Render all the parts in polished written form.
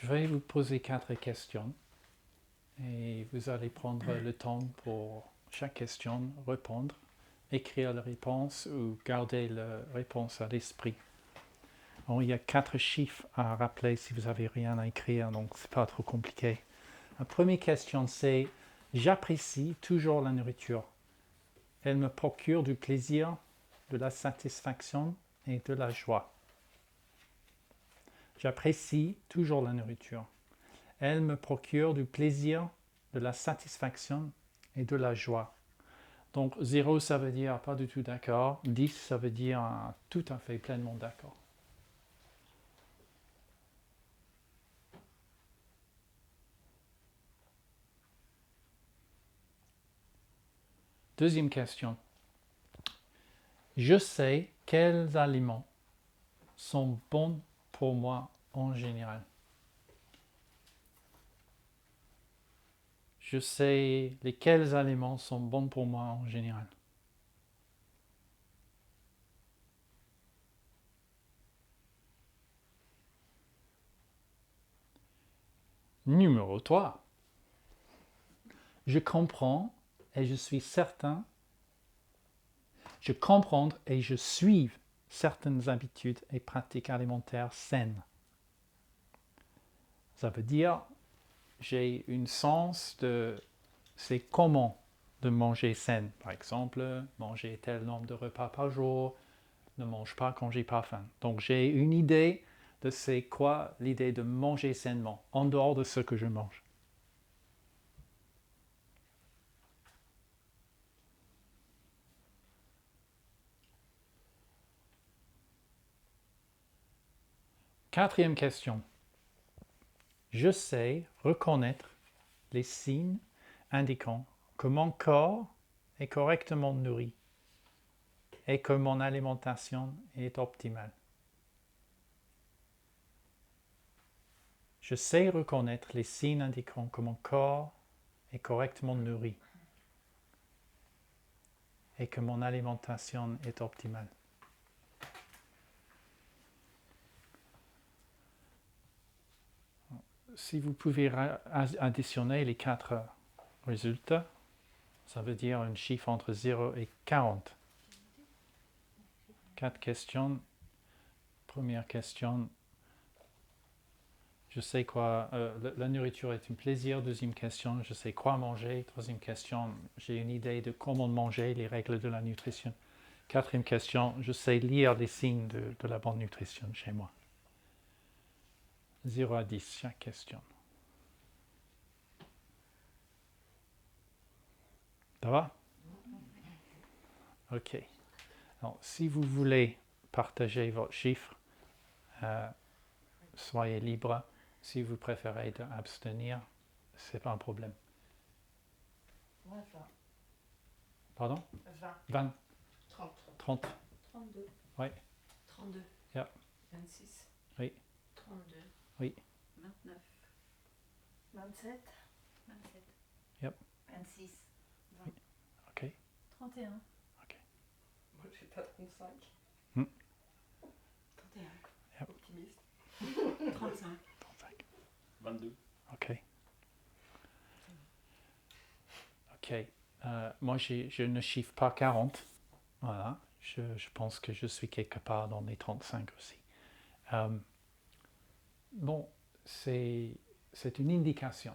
Je vais vous poser 4 questions et vous allez prendre le temps pour chaque question, répondre, écrire la réponse ou garder la réponse à l'esprit. Bon, il y a 4 chiffres à rappeler si vous n'avez rien à écrire, donc c'est pas trop compliqué. La première question c'est « J'apprécie toujours la nourriture. Elle me procure du plaisir, de la satisfaction et de la joie. » J'apprécie toujours la nourriture. Elle me procure du plaisir, de la satisfaction et de la joie. Donc 0, ça veut dire pas du tout d'accord. 10, ça veut dire tout à fait, pleinement d'accord. Deuxième question. Je sais quels aliments sont bons pour moi en général. Je sais lesquels aliments sont bons pour moi en général. Numéro 3. Je comprends et je suis certain. Je comprends et je suis certaines habitudes et pratiques alimentaires saines. Ça veut dire j'ai un sens de c'est comment de manger sain. Par exemple, manger tel nombre de repas par jour, ne mange pas quand j'ai pas faim. Donc j'ai une idée de c'est quoi l'idée de manger sainement, en dehors de ce que je mange. Quatrième question. Je sais reconnaître les signes indiquant que mon corps est correctement nourri et que mon alimentation est optimale. Je sais reconnaître les signes indiquant que mon corps est correctement nourri et que mon alimentation est optimale. Si vous pouvez additionner les 4 résultats, ça veut dire un chiffre entre 0 et 40. 4 questions. Première question. Je sais quoi, la nourriture est un plaisir. Deuxième question, je sais quoi manger. Troisième question, j'ai une idée de comment manger, les règles de la nutrition. Quatrième question, je sais lire les signes de la bonne nutrition chez moi. 0 à 10, chaque question. Ça va? Ok. Alors, si vous voulez partager votre chiffre, soyez libre. Si vous préférez d'abstenir, ce n'est pas un problème. 20. Pardon? 20. 20. 30. 30. 32. Oui. 32. Yeah. 26. Oui. 32. Oui. 29. 27. 27. Yep. 26. 20. Oui. Ok. 31. Ok. Moi, j'ai pas 35. Hmm. 31. Yep. Optimiste. 35. 35. 22. Ok. Ok. Moi, je ne chiffre pas 40. Voilà. Je pense que je suis quelque part dans les 35 aussi. Bon, c'est une indication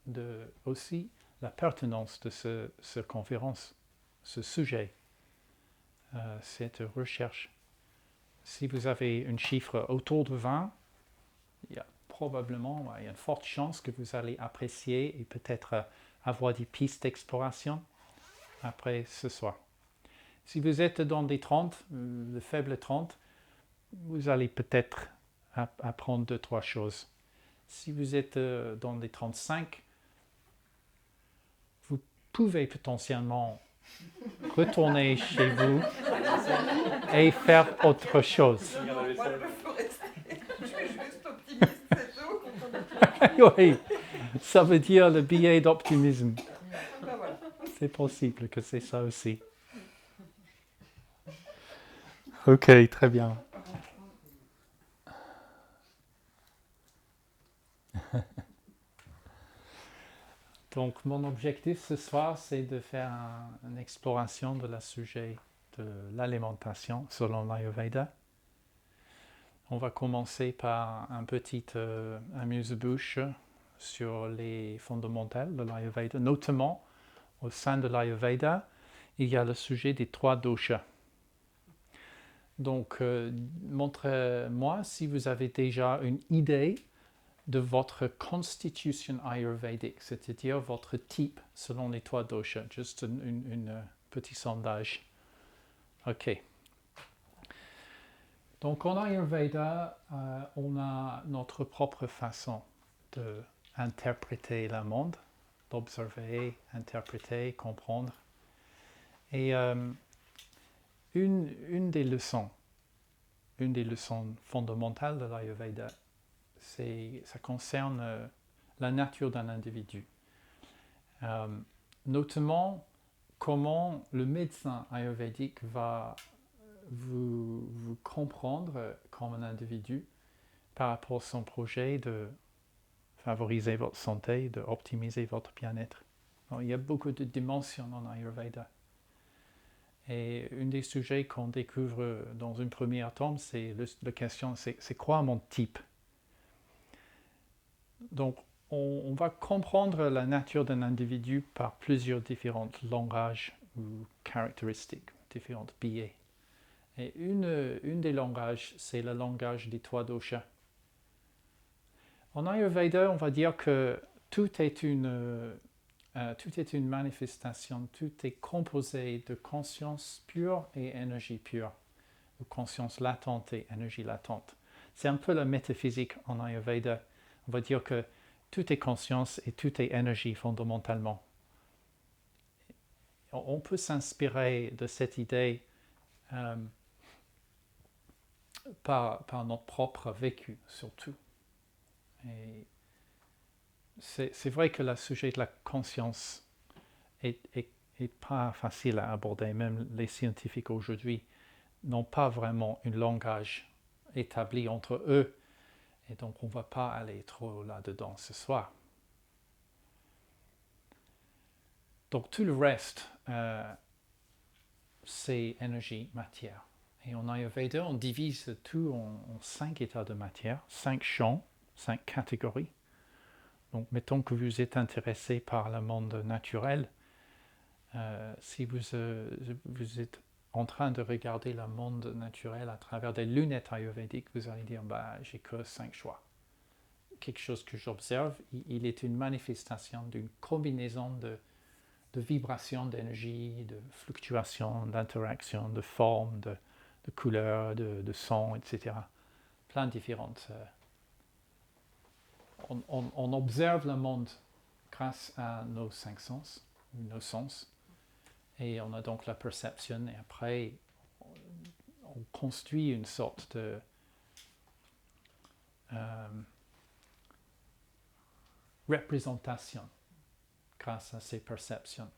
de aussi la pertinence de cette conférence, ce sujet, cette recherche. Si vous avez un chiffre autour de 20, il y a probablement il y a une forte chance que vous allez apprécier et peut-être avoir des pistes d'exploration après ce soir. Si vous êtes dans des 30, le faible 30, vous allez peut-être apprendre 2-3 choses. Si vous êtes dans les 35, vous pouvez potentiellement retourner chez vous et faire autre chose. Moi, je peux rester. Je suis juste optimiste, c'est tout. Oui, ça veut dire le billet d'optimisme. Ben voilà. C'est possible que c'est ça aussi. Ok, très bien. Donc mon objectif ce soir, c'est de faire une exploration de la sujet de l'alimentation selon l'Ayurveda. On va commencer par un petit amuse-bouche sur les fondamentales de l'Ayurveda. Notamment, au sein de l'Ayurveda, il y a le sujet des 3 doshas. Donc, montrez-moi si vous avez déjà une idée de votre constitution ayurvédique, c'est-à-dire votre type selon les 3 doshas. Juste un petit sondage. OK. Donc en Ayurveda, on a notre propre façon d'interpréter le monde, d'observer, interpréter, comprendre. Et une des leçons fondamentales de l'Ayurveda, ça concerne la nature d'un individu. Notamment comment le médecin ayurvédique va vous comprendre comme un individu par rapport à son projet de favoriser votre santé, d'optimiser votre bien-être. Alors, il y a beaucoup de dimensions en Ayurveda. Et un des sujets qu'on découvre dans une première tome, c'est la question, c'est quoi mon type? Donc, on va comprendre la nature d'un individu par plusieurs différents langages ou caractéristiques, différents biais. Et une des langages, c'est le langage des 3 doshas. En Ayurveda, on va dire que tout est une manifestation, tout est composé de conscience pure et énergie pure, de conscience latente et énergie latente. C'est un peu la métaphysique en Ayurveda. On va dire que tout est conscience et tout est énergie fondamentalement. On peut s'inspirer de cette idée par notre propre vécu, surtout. Et c'est vrai que le sujet de la conscience est pas facile à aborder. Même les scientifiques aujourd'hui n'ont pas vraiment un langage établi entre eux. Et donc, on ne va pas aller trop là-dedans ce soir. Donc, tout le reste, c'est énergie, matière. Et en Ayurveda, on divise tout en 5 états de matière, 5 champs, 5 catégories. Donc, mettons que vous êtes intéressé par le monde naturel. Si vous êtes en train de regarder le monde naturel à travers des lunettes ayurvédiques, vous allez dire, j'ai que 5 choix. Quelque chose que j'observe, il est une manifestation d'une combinaison de vibrations d'énergie, de fluctuations, d'interactions, de formes, de couleurs, de sons, etc. Plein de différentes. On observe le monde grâce à nos 5 sens, nos sens. Et on a donc la perception, et après, on construit une sorte de représentation grâce à ces perceptions.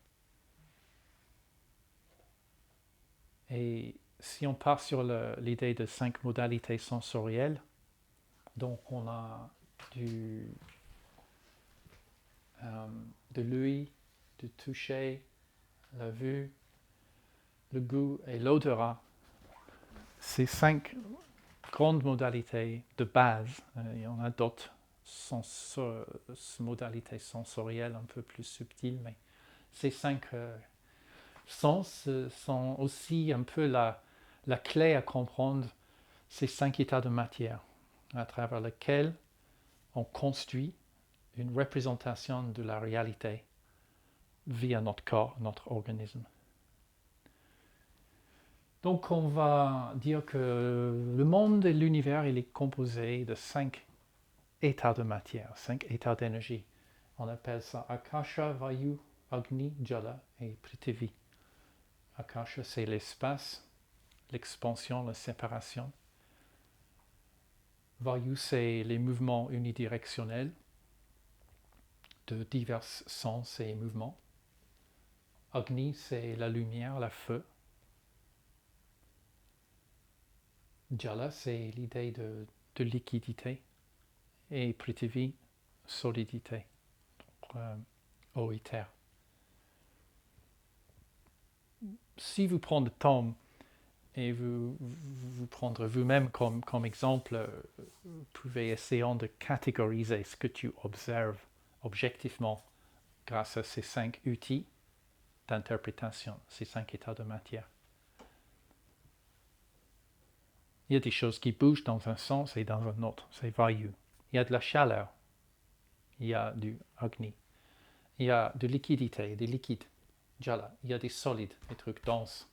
Et si on part sur l'idée de 5 modalités sensorielles, donc on a de l'ouïe, du toucher, la vue, le goût et l'odorat. Ces 5 grandes modalités de base. Il y en a d'autres modalités sensorielles un peu plus subtiles, mais ces 5 sens sont aussi un peu la clé à comprendre ces 5 états de matière à travers lesquels on construit une représentation de la réalité via notre corps, notre organisme. Donc on va dire que le monde et l'univers, il est composé de 5 états de matière, 5 états d'énergie. On appelle ça Akasha, Vayu, Agni, Jala et Prithvi. Akasha, c'est l'espace, l'expansion, la séparation. Vayu, c'est les mouvements unidirectionnels de divers sens et mouvements. Agni, c'est la lumière, le feu. Jala, c'est l'idée de liquidité. Et Prithvi, solidité, donc, eau et terre. Si vous prenez le temps et vous prendre vous-même comme exemple, vous pouvez essayer de catégoriser ce que tu observes objectivement grâce à ces 5 outils d'interprétation, ces 5 états de matière. Il y a des choses qui bougent dans un sens et dans un autre, c'est vayu. Il y a de la chaleur, il y a du agni, il y a de liquidité, des liquides, jala, il y a des solides, des trucs denses,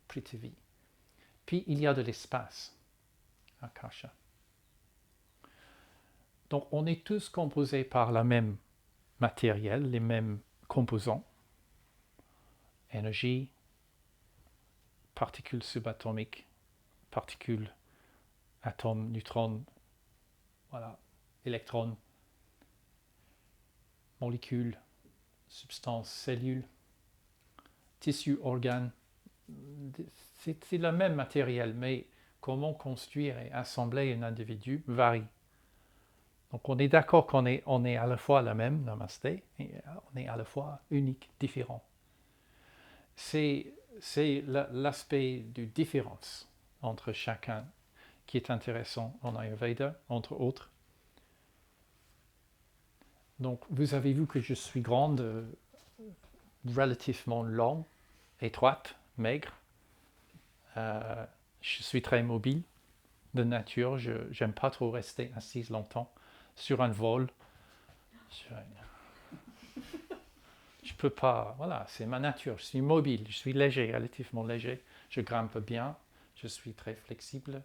prithvi. Puis il y a de l'espace, akasha. Donc on est tous composés par la même matériel, les mêmes composants, énergie, particules subatomiques, particules, atomes, neutrons, voilà, électrons, molécules, substances, cellules, tissus, organes. C'est le même matériel, mais comment construire et assembler un individu varie. Donc on est d'accord qu'on est à la fois la même, namasté, et on est à la fois unique, différent. C'est l'aspect de différence entre chacun qui est intéressant en Ayurveda, entre autres. Donc vous avez vu que je suis grande, relativement longue, étroite, maigre. Je suis très mobile de nature. Je n'aime pas trop rester assise longtemps sur un vol. Je peux pas, voilà, c'est ma nature. Je suis mobile, je suis léger, relativement léger. Je grimpe bien, je suis très flexible.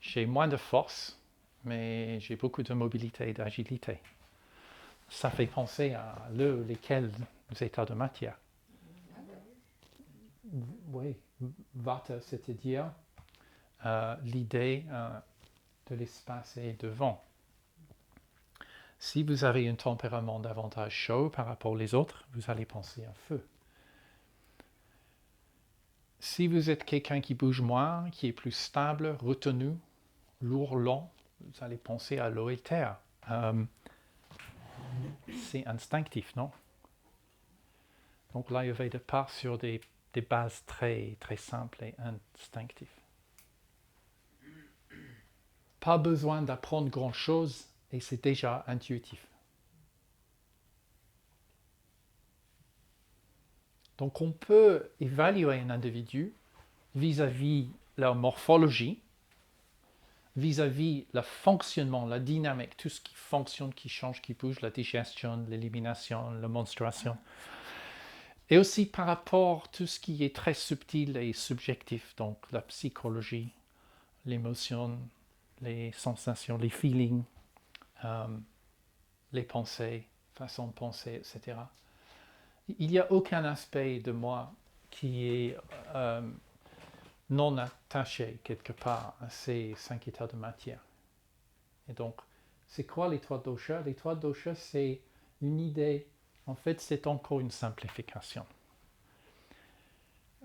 J'ai moins de force, mais j'ai beaucoup de mobilité et d'agilité. Ça fait penser à lesquels états de matière. Oui, vata, c'est-à-dire l'idée de l'espace et de vent. Si vous avez un tempérament davantage chaud par rapport aux autres, vous allez penser à feu. Si vous êtes quelqu'un qui bouge moins, qui est plus stable, retenu, lourd, lent, vous allez penser à l'eau et terre. C'est instinctif, non? Donc l'Ayurveda part sur des bases très, très simples et instinctives. Pas besoin d'apprendre grand-chose et c'est déjà intuitif. Donc on peut évaluer un individu vis-à-vis leur morphologie, vis-à-vis le fonctionnement, la dynamique, tout ce qui fonctionne, qui change, qui bouge, la digestion, l'élimination, la menstruation. Et aussi par rapport à tout ce qui est très subtil et subjectif, donc la psychologie, l'émotion, les sensations, les feelings, les pensées, façon de penser, etc. Il n'y a aucun aspect de moi qui est non attaché quelque part à ces 5 états de matière. Et donc, c'est quoi les 3 doshas? Les 3 doshas, c'est une idée. En fait, c'est encore une simplification.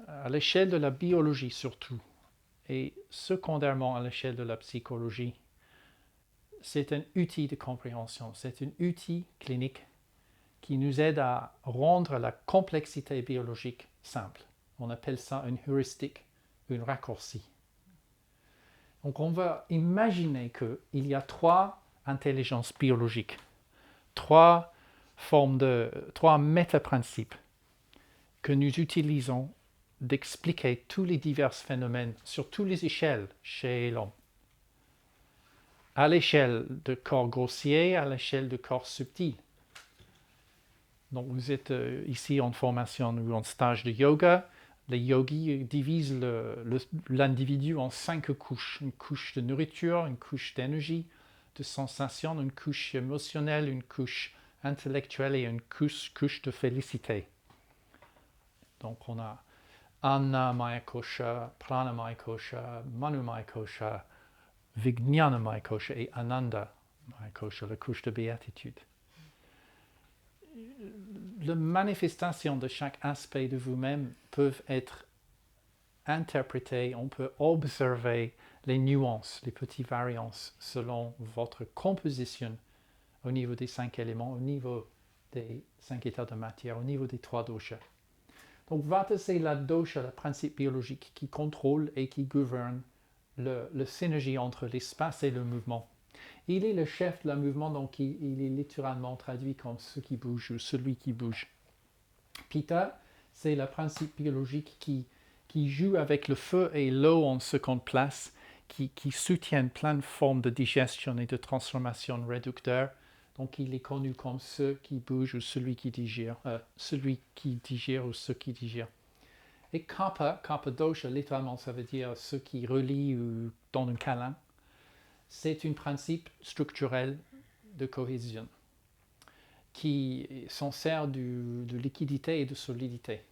À l'échelle de la biologie surtout, et secondairement à l'échelle de la psychologie, c'est un outil de compréhension, c'est un outil clinique qui nous aide à rendre la complexité biologique simple. On appelle ça une heuristique, un raccourci. Donc on va imaginer qu'il y a 3 intelligences biologiques, 3 métaprincipes que nous utilisons d'expliquer tous les divers phénomènes sur toutes les échelles chez l'homme. À l'échelle de corps grossier, à l'échelle de corps subtil. Donc vous êtes ici en formation ou en stage de yoga. Les yogis divisent l'individu en 5 couches. Une couche de nourriture, une couche d'énergie, de sensation, une couche émotionnelle, une couche intellectuelle et une couche de félicité. Donc on a Annamaya Kosha, Pranamaya Kosha, Manomaya Kosha, Vijnanamaya Kosha et Anandamaya Kosha, la couche de béatitude. Les manifestations de chaque aspect de vous-même peuvent être interprétées, on peut observer les nuances, les petites variances selon votre composition au niveau des 5 éléments, au niveau des 5 états de matière, au niveau des 3 doshas. Donc Vata, c'est la dosha, le principe biologique qui contrôle et qui gouverne la synergie entre l'espace et le mouvement. Il est le chef de la mouvement, donc il est littéralement traduit comme ce qui bouge ou celui qui bouge. Pitta, c'est le principe biologique qui joue avec le feu et l'eau en seconde place, qui soutiennent plein de formes de digestion et de transformation réducteur. Donc il est connu comme ce qui bouge ou celui qui digère ou ce qui digère. Et kapha dosha, littéralement, ça veut dire ce qui relie ou donne un câlin. C'est un principe structurel de cohésion qui s'en sert de liquidité et de solidité.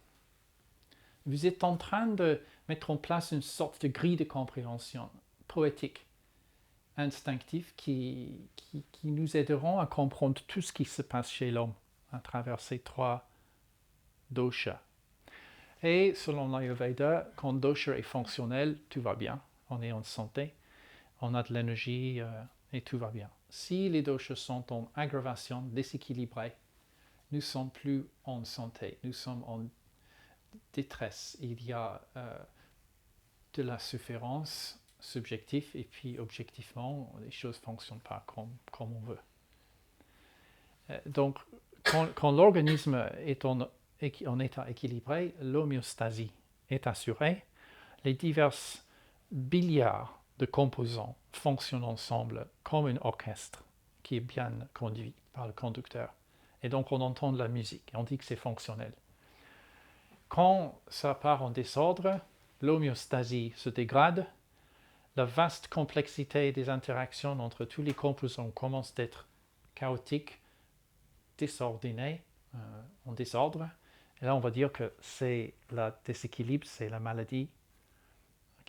Vous êtes en train de mettre en place une sorte de grille de compréhension poétique, instinctive, qui nous aideront à comprendre tout ce qui se passe chez l'homme à travers ces 3 doshas. Et selon l'Ayurveda, quand dosha est fonctionnel, tout va bien, on est en santé, on a de l'énergie et tout va bien. Si les doshas sont en aggravation, déséquilibrés, nous ne sommes plus en santé, nous sommes en détresse. Il y a de la souffrance subjective et puis objectivement, les choses ne fonctionnent pas comme on veut. Donc, quand l'organisme est en état équilibré, l'homéostasie est assurée, les divers milliards de composants fonctionnent ensemble comme un orchestre qui est bien conduit par le conducteur. Et donc on entend de la musique, on dit que c'est fonctionnel. Quand ça part en désordre, l'homéostasie se dégrade, la vaste complexité des interactions entre tous les composants commence d'être chaotique, désordonnée, en désordre. Et là, on va dire que c'est le déséquilibre, c'est la maladie.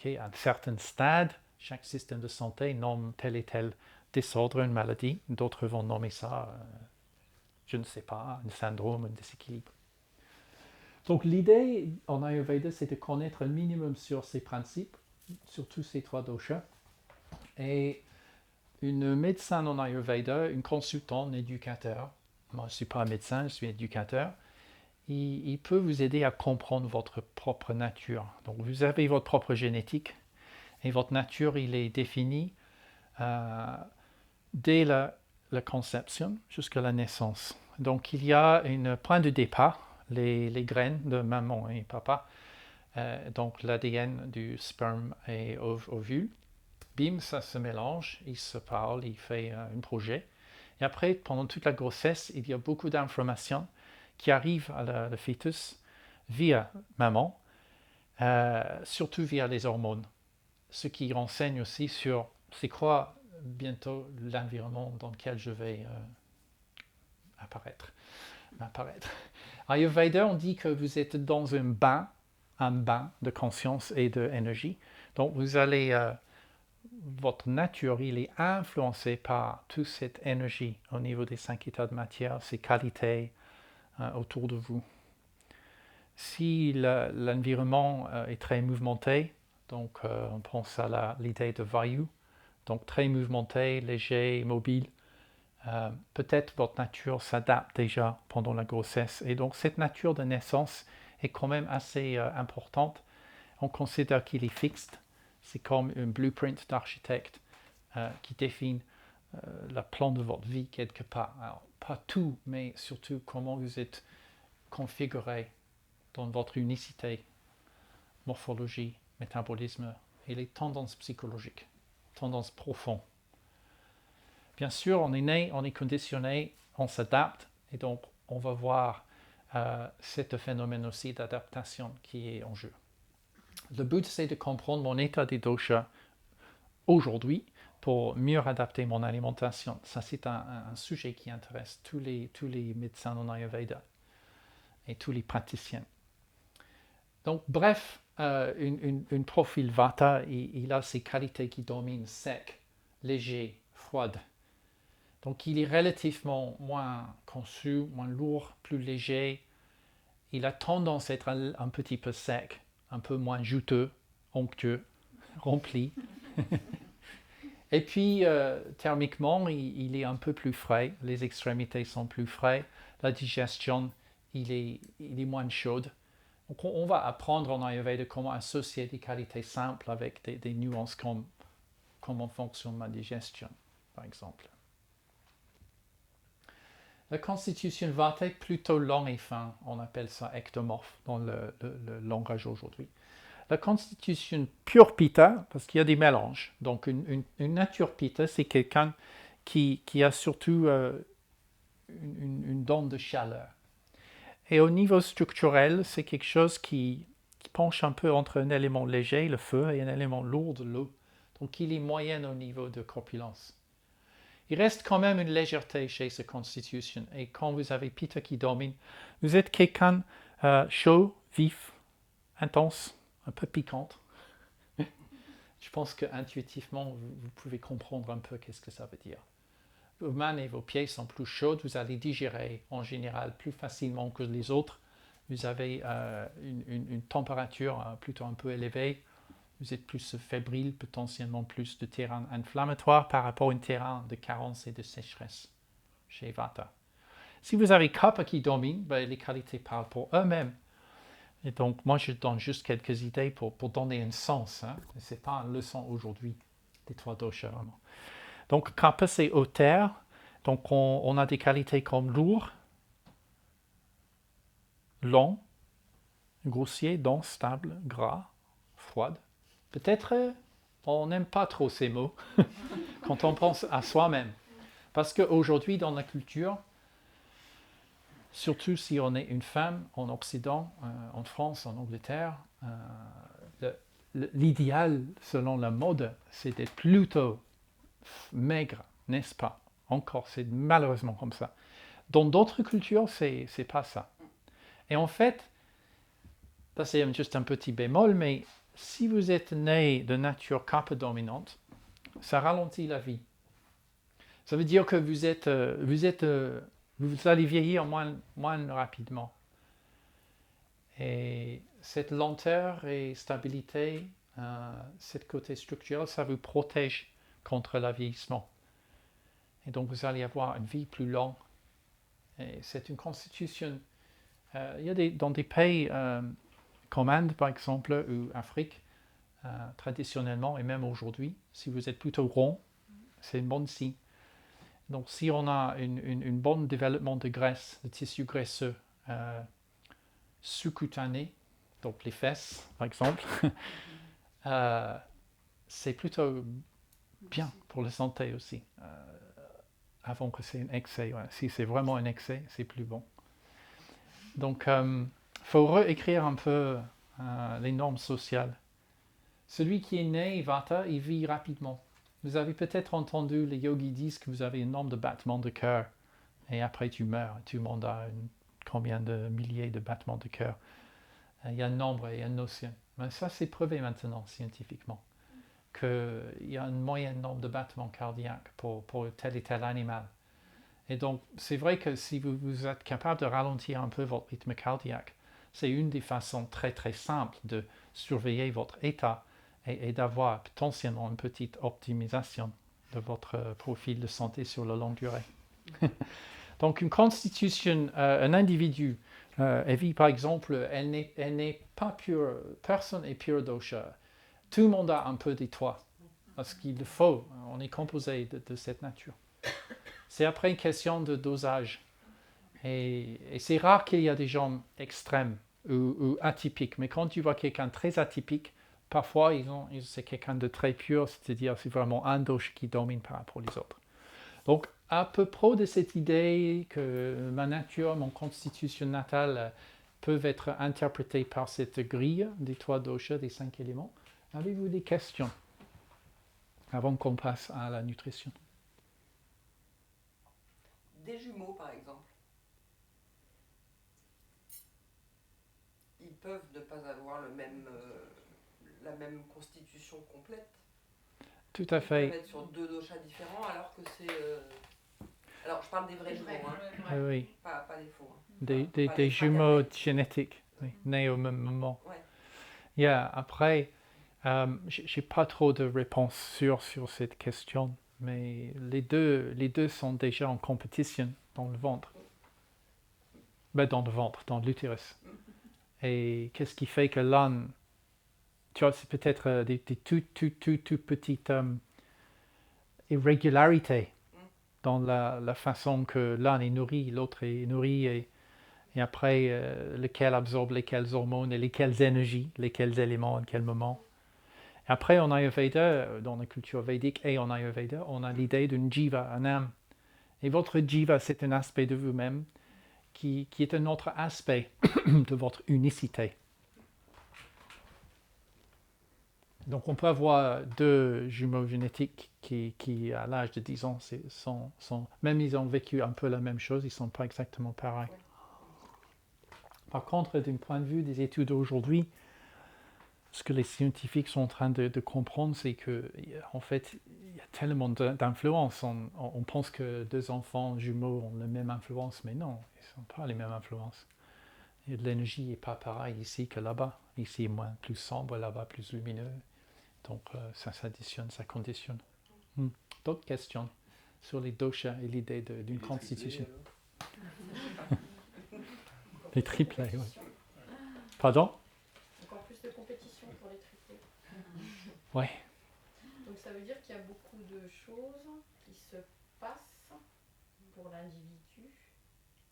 À un certain stade, chaque système de santé nomme tel et tel désordre une maladie. D'autres vont nommer ça, je ne sais pas, un syndrome, un déséquilibre. Donc l'idée en Ayurveda, c'est de connaître un minimum sur ces principes, sur tous ces 3 doshas. Et une médecin en Ayurveda, une consultante, un éducateur, moi je ne suis pas un médecin, je suis éducateur, il peut vous aider à comprendre votre propre nature. Donc vous avez votre propre génétique et votre nature, il est défini dès la conception jusqu'à la naissance. Donc il y a un point de départ, les graines de maman et papa, donc l'ADN du sperme et ovule. Bim, ça se mélange, il se parle, il fait un projet. Et après, pendant toute la grossesse, il y a beaucoup d'informations qui arrivent à le fœtus via maman, surtout via les hormones. Ce qui renseigne aussi sur c'est quoi bientôt l'environnement dans lequel je vais m'apparaître. Ayurveda, on dit que vous êtes dans un bain de conscience et d'énergie. Donc vous allez, votre nature, il est influencé par toute cette énergie au niveau des 5 états de matière, ces qualités autour de vous. Si l'environnement est très mouvementé, donc on pense à l'idée de Vayu, donc très mouvementé, léger, mobile, peut-être votre nature s'adapte déjà pendant la grossesse. Et donc cette nature de naissance est quand même assez importante. On considère qu'il est fixe. C'est comme un blueprint d'architecte qui définit le plan de votre vie quelque part. Alors, pas tout, mais surtout comment vous êtes configuré dans votre unicité, morphologie, métabolisme et les tendances psychologiques, tendances profondes. Bien sûr, on est né, on est conditionné, on s'adapte et donc on va voir ce phénomène aussi d'adaptation qui est en jeu. Le but, c'est de comprendre mon état des doshas aujourd'hui pour mieux adapter mon alimentation. Ça, c'est un sujet qui intéresse tous les médecins en Ayurveda et tous les praticiens. Donc, bref, un profil Vata, il a ces qualités qui dominent sec, léger, froide. Donc, il est relativement moins conçu, moins lourd, plus léger. Il a tendance à être un petit peu sec, un peu moins juteux, onctueux, rempli. Et puis, thermiquement, il est un peu plus frais. Les extrémités sont plus frais. La digestion, il est moins chaude. Donc, on va apprendre en Ayurveda comment associer des qualités simples avec des nuances comme comment fonctionne ma digestion, par exemple. La constitution Vata est plutôt long et fin. On appelle ça ectomorphe dans le langage aujourd'hui. La constitution pure Pitta, parce qu'il y a des mélanges. Donc, une nature Pitta, c'est quelqu'un qui a surtout une donne de chaleur. Et au niveau structurel, c'est quelque chose qui penche un peu entre un élément léger, le feu, et un élément lourd, l'eau. Donc, il est moyen au niveau de corpulence. Il reste quand même une légèreté chez cette constitution. Et quand vous avez Pitta qui domine, vous êtes quelqu'un chaud, vif, intense, un peu piquante. Je pense qu'intuitivement, vous pouvez comprendre un peu qu'est-ce que ça veut dire. Vos mains et vos pieds sont plus chaudes, vous allez digérer en général plus facilement que les autres. Vous avez une température plutôt un peu élevée. Vous êtes plus fébrile, potentiellement plus de terrain inflammatoire par rapport à un terrain de carence et de sécheresse chez Vata. Si vous avez Kapha qui domine, les qualités parlent pour eux-mêmes. Et donc, moi, je donne juste quelques idées pour donner un sens. Ce n'est pas une leçon aujourd'hui des trois doshas, vraiment. Donc, Kapha, c'est au terre. Donc, on a des qualités comme lourd, long, grossier, dense, stable, gras, froide. Peut-être on n'aime pas trop ces mots quand on pense à soi-même. Parce qu'aujourd'hui, dans la culture, surtout si on est une femme en Occident, en France, en Angleterre, l'idéal, selon la mode, c'est d'être plutôt maigre, n'est-ce pas? Encore, c'est malheureusement comme ça. Dans d'autres cultures, c'est pas ça. Et en fait, ça c'est juste un petit bémol, mais si vous êtes né de nature Kapha dominante, ça ralentit la vie. Ça veut dire que vous allez vieillir moins rapidement. Et cette lenteur et stabilité, cette côté structurel, ça vous protège contre le vieillissement. Et donc vous allez avoir une vie plus longue. Et c'est une constitution. Il y a dans des pays comme Inde, par exemple, ou Afrique, traditionnellement, et même aujourd'hui, si vous êtes plutôt rond, c'est un bon signe. Donc, si on a un bon développement de graisse, de tissu graisseux, sous-cutané, donc les fesses, par exemple, c'est plutôt bien pour la santé aussi. Avant que c'est un excès. Ouais. Si c'est vraiment un excès, c'est plus bon. Donc, il faut réécrire un peu les normes sociales. Celui qui est né Vata, il vit rapidement. Vous avez peut-être entendu les yogis disent que vous avez une norme de battement de cœur. Et après, tu meurs. Tout le monde a combien de milliers de battements de cœur. Il y a un nombre et une notion. Mais ça, c'est prouvé maintenant scientifiquement. Qu'il y a une moyenne nombre de battements cardiaques pour tel et tel animal. Et donc, c'est vrai que si vous êtes capable de ralentir un peu votre rythme cardiaque, c'est une des façons très très simples de surveiller votre état et d'avoir potentiellement une petite optimisation de votre profil de santé sur la longue durée. Donc, une constitution, un individu, elle vit par exemple, elle n'est pas pure, personne n'est pure dosha. Tout le monde a un peu des trois, parce qu'il le faut, on est composé de cette nature. C'est après une question de dosage. Et c'est rare qu'il y ait des gens extrêmes ou atypiques, mais quand tu vois quelqu'un de très atypique, parfois c'est quelqu'un de très pur, c'est-à-dire c'est vraiment un dosha qui domine par rapport aux autres. Donc, à peu près de cette idée que ma nature, mon constitution natale peuvent être interprétées par cette grille des trois doshas, des 5 éléments. Avez-vous des questions avant qu'on passe à la nutrition? Des jumeaux, par exemple. Ils peuvent ne pas avoir la même constitution complète. Tout à fait. Ils peuvent être sur deux doshas différents, alors que c'est... Alors, je parle des vrais jumeaux, hein. Oui. Pas des faux. Hein. Des jumeaux génétiques, oui, nés au même moment. Ouais. Yeah, après, J'ai pas trop de réponses sûres sur cette question, mais les deux sont déjà en compétition dans le ventre. Dans l'utérus. Et qu'est-ce qui fait que l'âne, tu vois, c'est peut-être des tout petites irrégularités dans la façon que l'un est nourri, l'autre est nourri, et après lequel absorbe lesquelles hormones et lesquelles énergies, lesquels éléments, à quel moment. Et après, en Ayurveda, dans la culture védique et en Ayurveda, on a l'idée d'une jiva, un âme. Et votre jiva, c'est un aspect de vous-même qui est un autre aspect de votre unicité. Donc on peut avoir deux jumeaux génétiques qui à l'âge de 10 ans, même ils ont vécu un peu la même chose, ils ne sont pas exactement pareils. Par contre, d'un point de vue des études aujourd'hui, ce que les scientifiques sont en train de comprendre, c'est qu'en fait, il y a tellement d'influences. On pense que deux enfants jumeaux ont la même influence, mais non, ils ne sont pas les mêmes influences. Et l'énergie n'est pas pareille ici que là-bas. Ici, plus sombre, là-bas, plus lumineux. Donc, ça s'additionne, ça conditionne. D'autres questions sur les doshas et l'idée d'une constitution? Les triplés, oui. Pardon? Encore plus de compétition pour les triplés. Oui. Donc, ça veut dire qu'il y a beaucoup de choses qui se passent pour l'individu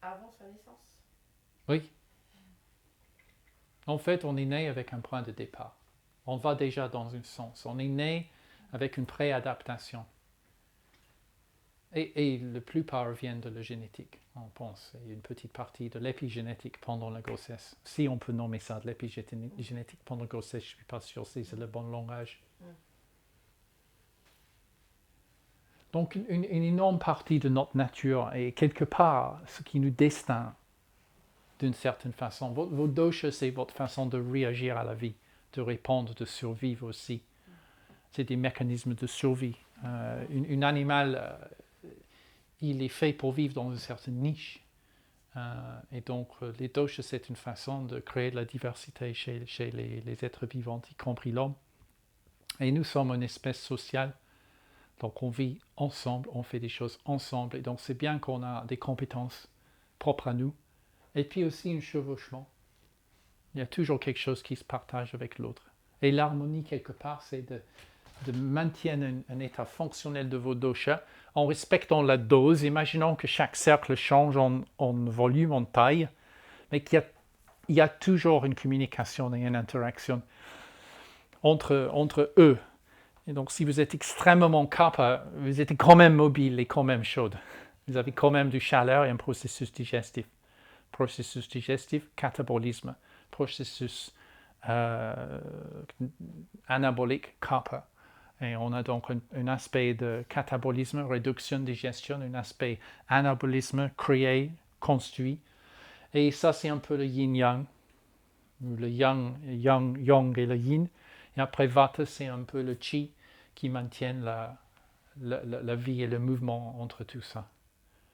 avant sa naissance. Oui. En fait, on est né avec un point de départ. On va déjà dans un sens. On est né avec une préadaptation. Et la plupart viennent de la génétique, on pense. Il y a une petite partie de l'épigénétique pendant la grossesse. Si on peut nommer ça de l'épigénétique pendant la grossesse, je ne suis pas sûr si c'est le bon langage. Donc, une énorme partie de notre nature est quelque part ce qui nous destine d'une certaine façon. Vos doshas, c'est votre façon de réagir à la vie, de répondre, de survivre aussi. C'est des mécanismes de survie. Un animal, il est fait pour vivre dans une certaine niche. Et donc, les doshas, c'est une façon de créer de la diversité chez les êtres vivants, y compris l'homme. Et nous sommes une espèce sociale. Donc, on vit ensemble, on fait des choses ensemble. Et donc, c'est bien qu'on a des compétences propres à nous. Et puis aussi un chevauchement. Il y a toujours quelque chose qui se partage avec l'autre. Et l'harmonie, quelque part, c'est de maintenir un état fonctionnel de vos doshas en respectant la dose. Imaginons que chaque cercle change en volume, en taille, mais qu'il y a toujours une communication et une interaction entre eux. Et donc, si vous êtes extrêmement kapha, vous êtes quand même mobile et quand même chaude. Vous avez quand même du chaleur et un processus digestif. Processus digestif, catabolisme. Processus anabolique, kapha. Et on a donc un aspect de catabolisme, réduction, digestion, un aspect anabolisme, créé, construit. Et ça, c'est un peu le yin-yang. Le yang et le yin. Et après, vata, c'est un peu le chi qui maintient la vie et le mouvement entre tout ça.